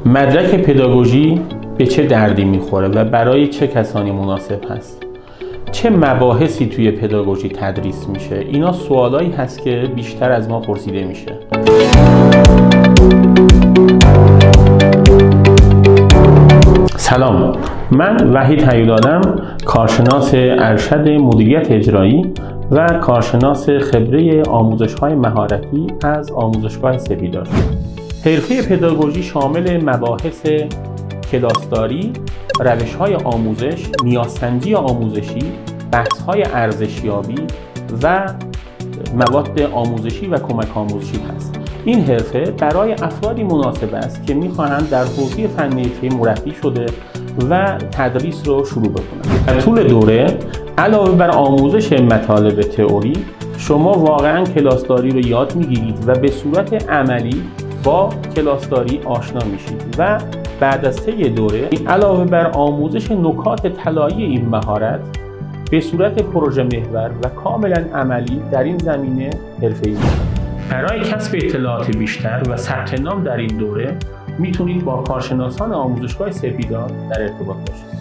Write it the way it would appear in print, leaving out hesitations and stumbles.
مدرک پداگوژی به چه دردی میخوره و برای چه کسانی مناسب هست؟ چه مباحثی توی پداگوژی تدریس میشه؟ اینا سوالایی هست که بیشتر از ما پرسیده میشه. سلام، من وحید هیولادم، کارشناس ارشد مدیریت اجرایی و کارشناس خبره آموزش‌های مهارتی از آموزشگاه سپیدار. حرفه پداگوژی شامل مباحث کلاسداری، روش‌های آموزش، نیازسنجی آموزشی، بحث‌های ارزشیابی و مواد آموزشی و کمک آموزشی هست. این حرفه برای افرادی مناسب است که می‌خواهند در حوزه فنی مرفی شده و تدریس رو شروع بکنند. در طول دوره علاوه بر آموزش مطالب تئوری، شما واقعاً کلاسداری رو یاد می‌گیرید و به صورت عملی با کلاسداری آشنا میشید و بعد از طی دوره علاوه بر آموزش نکات طلایی این مهارت به صورت پروژه محور و کاملا عملی در این زمینه حرفه‌ای میشید. برای کسب اطلاعات بیشتر و ثبت نام در این دوره میتونید با کارشناسان آموزشگاه سپیدار در ارتباط باشید.